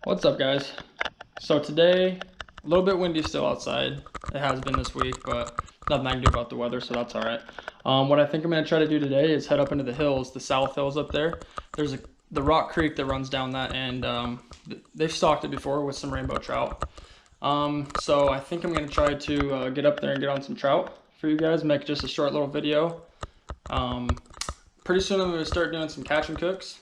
What's up, guys? So today, a little bit windy still outside. It has been this week, but nothing I can do about the weather, so that's all right. What I think I'm gonna try to do today is head up into the hills, the south hills up there. There's the Rock Creek that runs down that, and they've stocked it before with some rainbow trout. So I think I'm gonna try to get up there and get on some trout for you guys. Make just a short little video. Pretty soon I'm gonna start doing some catch and cooks.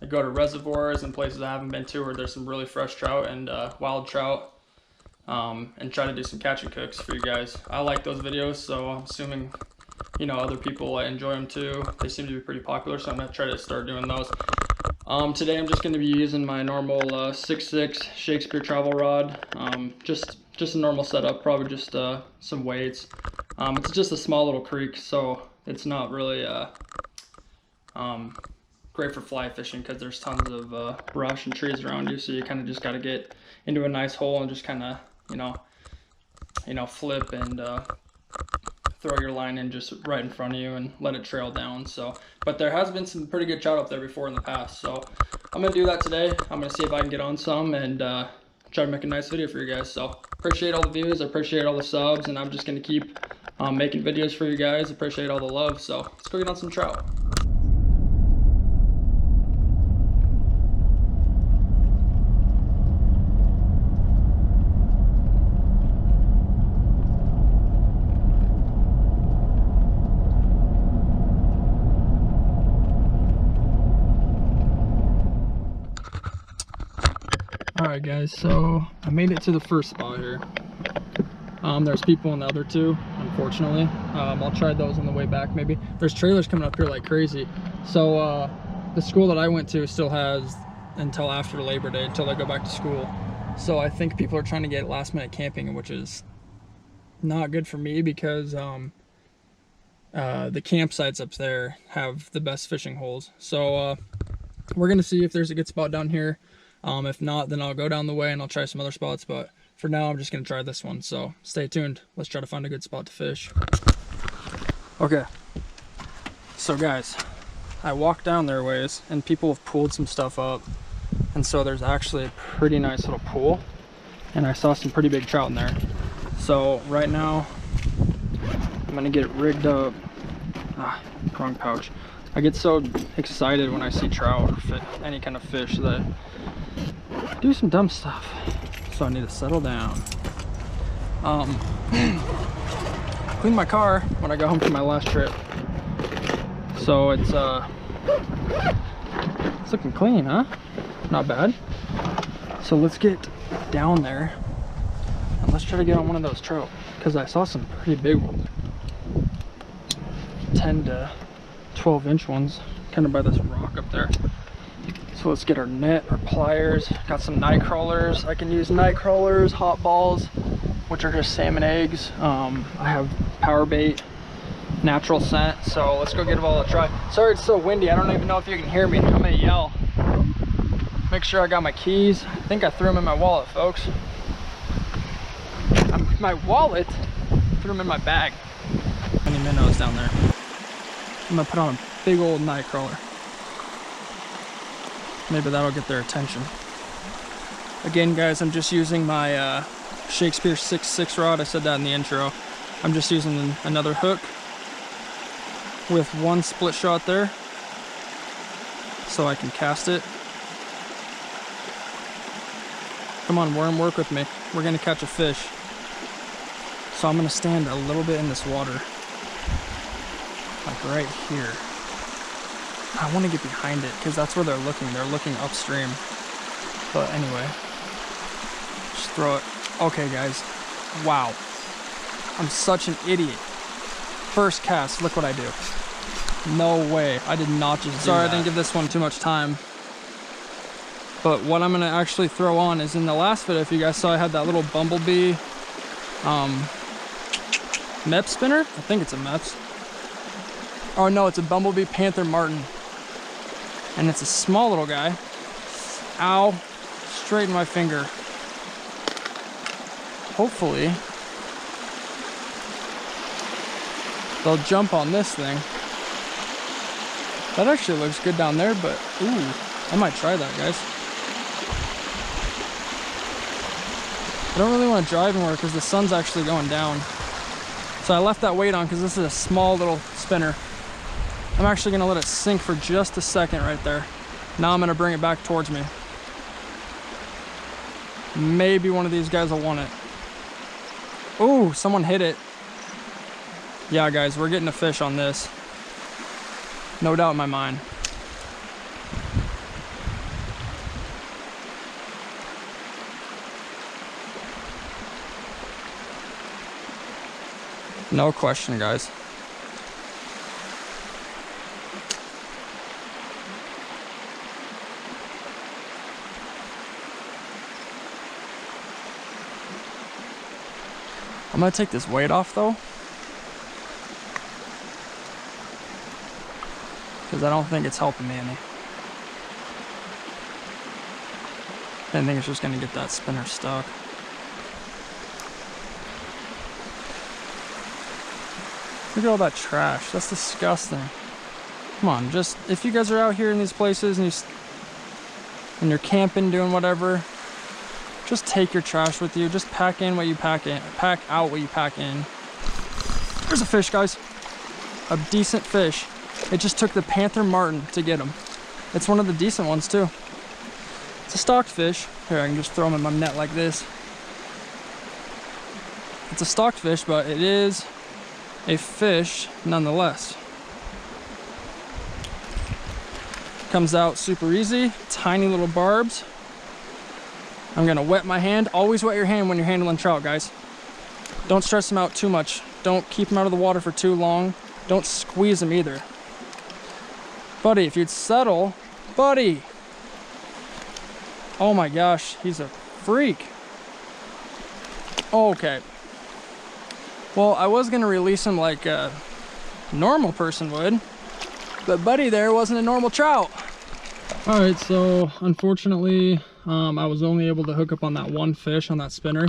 I go to reservoirs and places I haven't been to where there's some really fresh trout and wild trout, and try to do some catch and cooks for you guys. I like those videos, so I'm assuming other people enjoy them too. They seem to be pretty popular, so I'm gonna try to start doing those. Today I'm just gonna be using my normal 6'6" Shakespeare travel rod. Just a normal setup, probably just some weights. It's just a small little creek, so it's not really great for fly fishing because there's tons of brush and trees around you, so you kind of just got to get into a nice hole and just kind of flip and throw your line in just right in front of you and let it trail down. So, but there has been some pretty good trout up there before in the past, so I'm gonna do that today. I'm gonna see if I can get on some and try to make a nice video for you guys. So appreciate all the views, I appreciate all the subs, and I'm just gonna keep making videos for you guys. Appreciate all the love, so let's go get on some trout. Alright guys, so I made it to the first spot here. There's people in the other two, unfortunately. I'll try those on the way back maybe. There's trailers coming up here like crazy. So the school that I went to still has until after Labor Day, until they go back to school. So I think people are trying to get last minute camping, which is not good for me because the campsites up there have the best fishing holes. So we're gonna see if there's a good spot down here. If not, then I'll go down the way and I'll try some other spots, but for now I'm just gonna try this one, so stay tuned. Let's try to find a good spot to fish. Okay, so guys, I walked down there a ways and people have pulled some stuff up, and so there's actually a pretty nice little pool, and I saw some pretty big trout in there. So right now I'm gonna get rigged up. Wrong pouch. I get so excited when I see trout or any kind of fish that I do some dumb stuff. So I need to settle down. Clean my car when I got home from my last trip. So it's looking clean, huh? Not bad. So let's get down there and let's try to get on one of those trout, because I saw some pretty big ones. 10 to 12-inch ones, kind of by this rock up there. So let's get our net, our pliers. Got some night crawlers. I can use night crawlers, hot balls, which are just salmon eggs. I have power bait, natural scent. So let's go get them all a try. Sorry it's so windy, I don't even know if you can hear me. I'm gonna yell. Make sure I got my keys. I think I threw them in my wallet, folks. My wallet? Threw them in my bag. Any minnows down there. I'm gonna put on a big old night crawler. Maybe that'll get their attention. Again guys, I'm just using my Shakespeare 6'6" rod. I said that in the intro. I'm just using another hook with one split shot there so I can cast it. Come on worm, work with me. We're gonna catch a fish. So I'm gonna stand a little bit in this water, like right here. I want to get behind it because that's where they're looking. They're looking upstream. But anyway, just throw it. Okay guys, wow, I'm such an idiot. First cast, look what I do. No way, I did not just do that. Sorry, I didn't give this one too much time. But what I'm gonna actually throw on is, in the last video, if you guys saw, I had that little bumblebee Mep spinner. I think it's a Meps. Oh no, it's a Bumblebee Panther Martin. And it's a small little guy. Ow, straight in my finger. Hopefully they'll jump on this thing. That actually looks good down there, but ooh, I might try that, guys. I don't really want to drive anywhere because the sun's actually going down. So I left that weight on because this is a small little spinner. I'm actually gonna let it sink for just a second right there. Now I'm gonna bring it back towards me. Maybe one of these guys will want it. Oh, someone hit it. Yeah, guys, we're getting a fish on this. No doubt in my mind. No question, guys. I'm gonna take this weight off though, because I don't think it's helping me any. I think it's just gonna get that spinner stuck. Look at all that trash. That's disgusting. Come on, just if you guys are out here in these places and you're camping, doing whatever, just take your trash with you. Just pack in what you pack in. Pack out what you pack in. There's a fish, guys. A decent fish. It just took the panther martin to get him. It's one of the decent ones too. It's a stocked fish. Here, I can just throw him in my net like this. It's a stocked fish, but it is a fish nonetheless. Comes out super easy. Tiny little barbs. I'm gonna wet my hand. Always wet your hand when you're handling trout, guys. Don't stress them out too much. Don't keep them out of the water for too long. Don't squeeze them either. Buddy, if you'd settle, buddy. Oh my gosh, he's a freak. Okay. Well, I was gonna release him like a normal person would, but buddy there wasn't a normal trout. All right, so unfortunately, I was only able to hook up on that one fish on that spinner.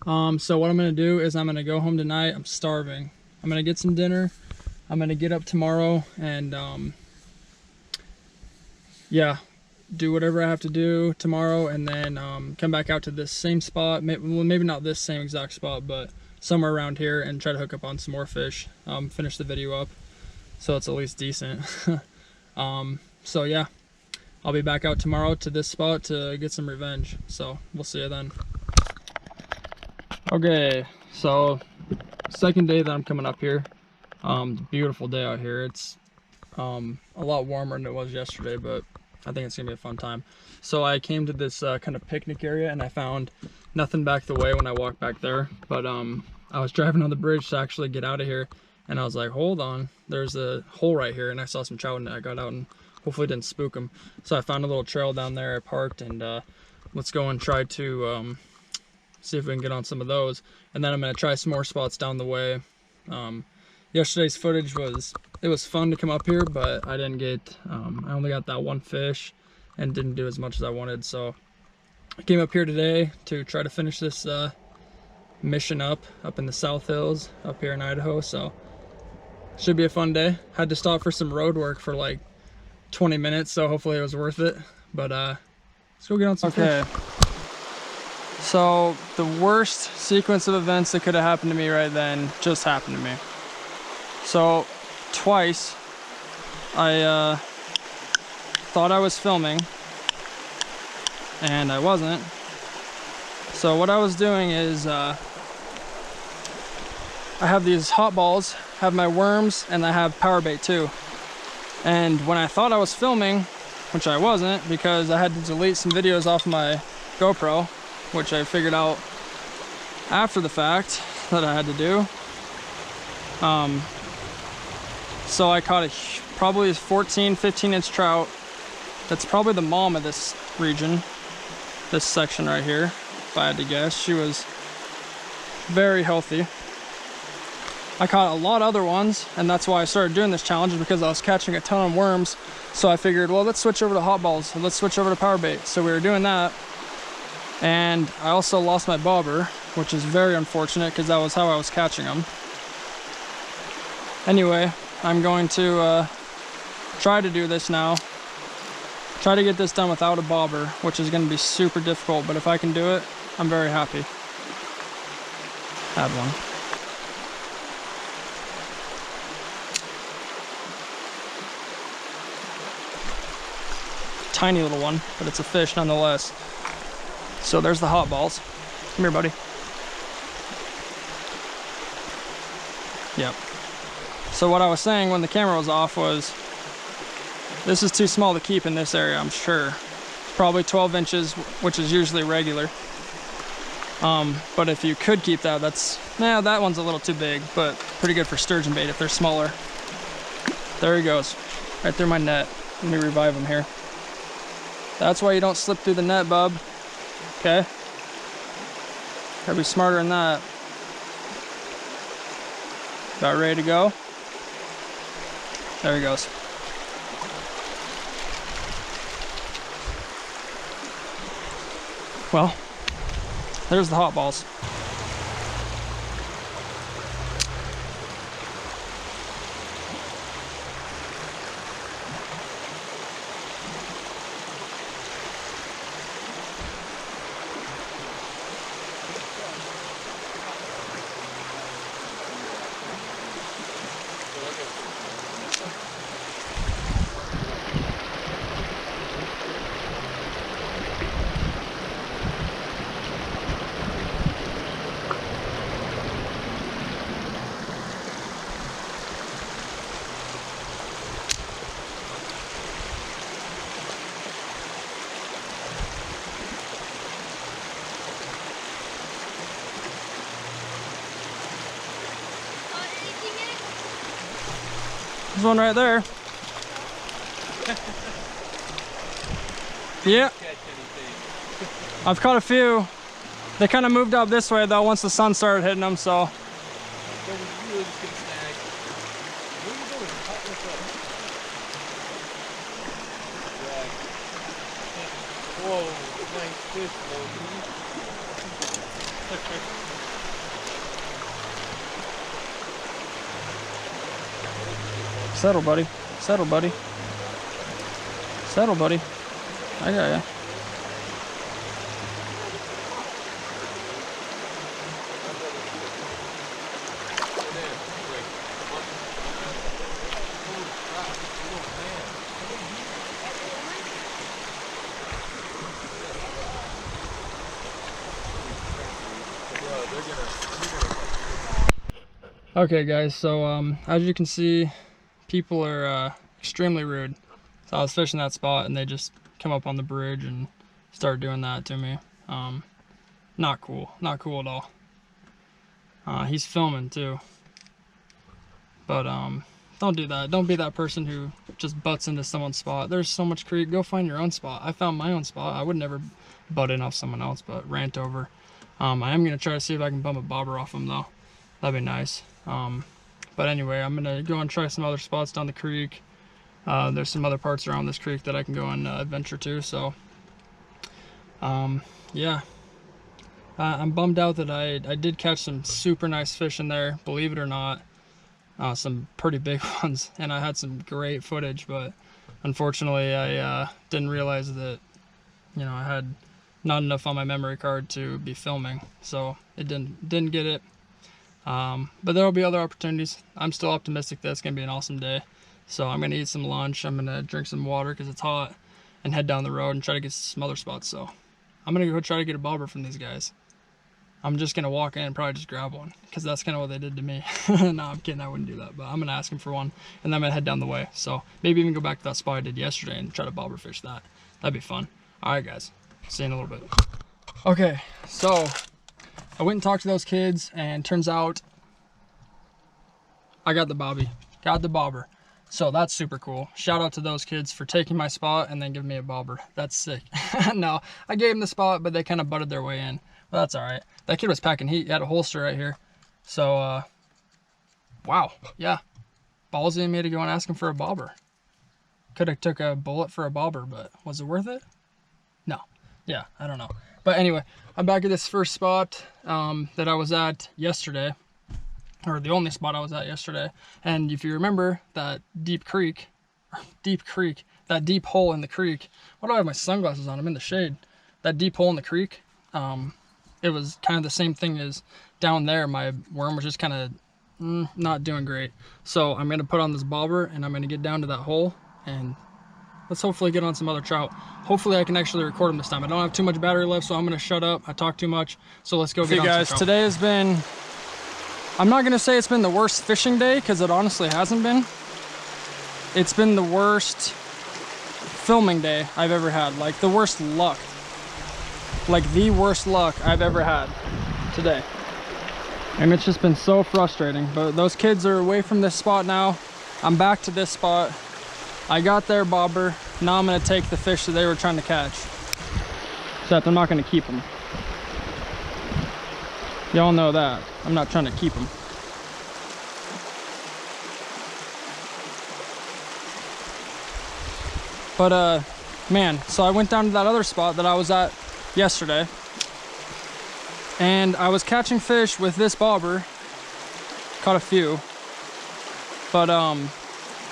So what I'm gonna do is I'm gonna go home tonight. I'm starving. I'm gonna get some dinner. I'm gonna get up tomorrow and yeah, do whatever I have to do tomorrow, and then come back out to this same spot. Maybe not this same exact spot, but somewhere around here, and try to hook up on some more fish. Finish the video up so it's at least decent. So yeah, I'll be back out tomorrow to this spot to get some revenge. So we'll see you then. Okay, so second day that I'm coming up here. Beautiful day out here. It's a lot warmer than it was yesterday, but I think it's gonna be a fun time. So I came to this kind of picnic area, and I found nothing back the way when I walked back there, but I was driving on the bridge to actually get out of here, and I was like, hold on, there's a hole right here, and I saw some trout, and I got out and hopefully didn't spook them. So I found a little trail down there. I parked, and let's go and try to see if we can get on some of those, and then I'm gonna try some more spots down the way. Yesterday's footage was fun to come up here, but I didn't get I only got that one fish and didn't do as much as I wanted. So I came up here today to try to finish this mission up in the South Hills up here in Idaho. So should be a fun day. Had to stop for some road work for like 20 minutes, so hopefully it was worth it. But let's go get on some fish. So the worst sequence of events that could have happened to me right then just happened to me. So twice I thought I was filming and I wasn't. So what I was doing is I have these hot balls, have my worms, and I have power bait too. And when I thought I was filming, which I wasn't, because I had to delete some videos off my GoPro, which I figured out after the fact that I had to do. So I caught probably a 14, 15-inch trout. That's probably the mom of this region, this section right here, if I had to guess. She was very healthy. I caught a lot of other ones, and that's why I started doing this challenge, because I was catching a ton of worms. So I figured, well, let's switch over to hot balls. Let's switch over to power bait. So we were doing that. And I also lost my bobber, which is very unfortunate because that was how I was catching them. Anyway, I'm going to try to do this now. Try to get this done without a bobber, which is going to be super difficult, but if I can do it, I'm very happy. Had one. Tiny little one, but it's a fish nonetheless. So there's the hot balls. Come here, buddy. Yep. So what I was saying when the camera was off was, this is too small to keep in this area, I'm sure. Probably 12 inches, which is usually regular. But if you could keep that, that one's a little too big, but pretty good for sturgeon bait if they're smaller. There he goes, right through my net. Let me revive him here. That's why you don't slip through the net, bub. Okay? Gotta be smarter than that. About ready to go? There he goes. Well, there's the hot balls. There's one right there. Yeah. I've caught a few. They kind of moved up this way though once the sun started hitting them, so. Whoa, nice fish, Settle, buddy. Settle, buddy. Settle, buddy. I got ya. Okay guys, so as you can see, people are extremely rude. So I was fishing that spot and they just come up on the bridge and start doing that to me. Not cool, not cool at all. He's filming too. But don't do that. Don't be that person who just butts into someone's spot. There's so much creek, go find your own spot. I found my own spot. I would never butt in off someone else, but rant over. I am gonna try to see if I can bum a bobber off him though. That'd be nice. But anyway, I'm gonna go and try some other spots down the creek. There's some other parts around this creek that I can go and adventure to, so yeah. I'm bummed out that I did catch some super nice fish in there, believe it or not. Some pretty big ones, and I had some great footage, but unfortunately I didn't realize that, you know, I had not enough on my memory card to be filming, so it didn't get it. But there'll be other opportunities. I'm still optimistic that it's gonna be an awesome day. So I'm gonna eat some lunch, I'm gonna drink some water because it's hot, and head down the road and try to get some other spots. So I'm gonna go try to get a bobber from these guys. I'm just gonna walk in and probably just grab one because that's kind of what they did to me. No, I'm kidding, I wouldn't do that, but I'm gonna ask him for one and then I'm gonna head down the way. So maybe even go back to that spot I did yesterday and try to bobber fish that. That'd be fun. All right guys, see you in a little bit. Okay, so I went and talked to those kids and turns out I got the bobby, got the bobber. So that's super cool. Shout out to those kids for taking my spot and then giving me a bobber. That's sick. No, I gave them the spot, but they kind of butted their way in. Well, that's all right. That kid was packing heat. He had a holster right here. So, wow. Yeah. Ballsy of me to go and ask him for a bobber. Could have took a bullet for a bobber, but was it worth it? No. Yeah, I don't know. But anyway, I'm back at this first spot that I was at yesterday. Or the only spot I was at yesterday. And if you remember that deep hole in the creek. Why do I have my sunglasses on? I'm in the shade. That deep hole in the creek. it was kind of the same thing as down there. My worm was just kind of not doing great. So I'm gonna put on this bobber and I'm gonna get down to that hole and let's hopefully get on some other trout. Hopefully I can actually record them this time. I don't have too much battery left, so I'm gonna shut up. I talk too much, so let's go get on some trout. Today has been, I'm not gonna say it's been the worst fishing day, because it honestly hasn't been. It's been the worst filming day I've ever had. Like the worst luck. Like the worst luck I've ever had today. And it's just been so frustrating. But those kids are away from this spot now. I'm back to this spot. I got their bobber. Now I'm gonna take the fish that they were trying to catch. Except I'm not gonna keep them. Y'all know that. I'm not trying to keep them. But man, so I went down to that other spot that I was at yesterday. And I was catching fish with this bobber. Caught a few. But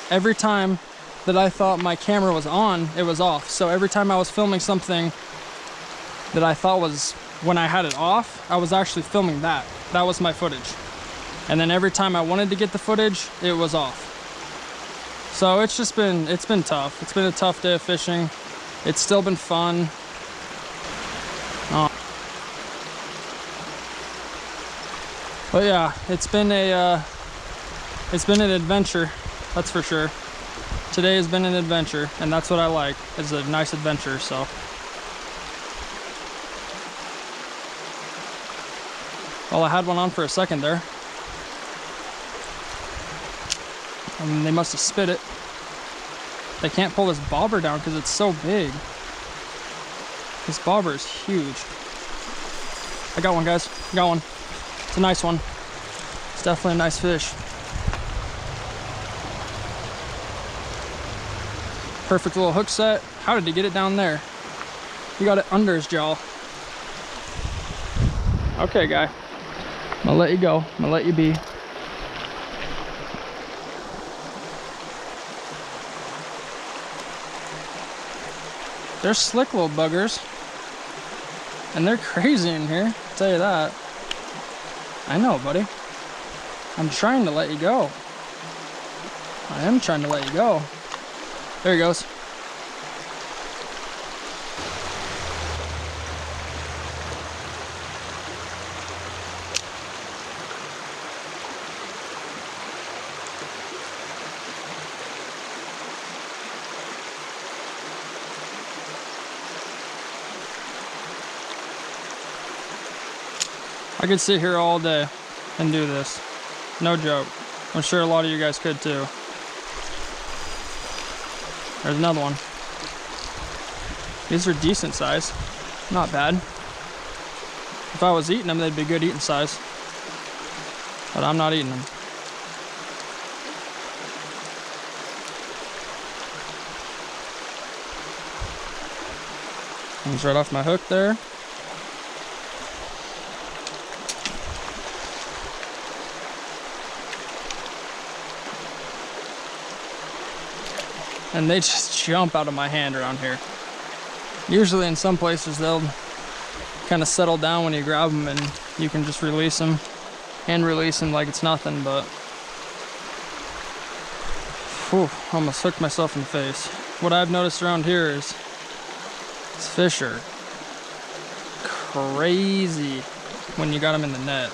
every time that I thought my camera was on, it was off. So every time I was filming something that I thought was when I had it off, I was actually filming that. That was my footage. And then every time I wanted to get the footage, it was off. So it's been tough. It's been a tough day of fishing. It's still been fun. But yeah, it's been an adventure, that's for sure. Today has been an adventure, and that's what I like. It's a nice adventure, so. Well, I had one on for a second there. And they must have spit it. They can't pull this bobber down because it's so big. This bobber is huge. I got one, guys. I got one. It's a nice one. It's definitely a nice fish. Perfect little hook set. How did he get it down there? He got it under his jaw. Okay, guy. I'm gonna let you go. I'm gonna let you be. They're slick little buggers. And they're crazy in here, I'll tell you that. I know, buddy. I'm trying to let you go. I am trying to let you go. There he goes. I could sit here all day and do this. No joke. I'm sure a lot of you guys could too. There's another one. These are decent size. Not bad. If I was eating them, they'd be good eating size. But I'm not eating them. Comes right off my hook there. And they just jump out of my hand around here. Usually in some places they'll kind of settle down when you grab them and you can just release them and release them like it's nothing, but whew, almost hooked myself in the face. What I've noticed around here is these fish are crazy when you got them in the net.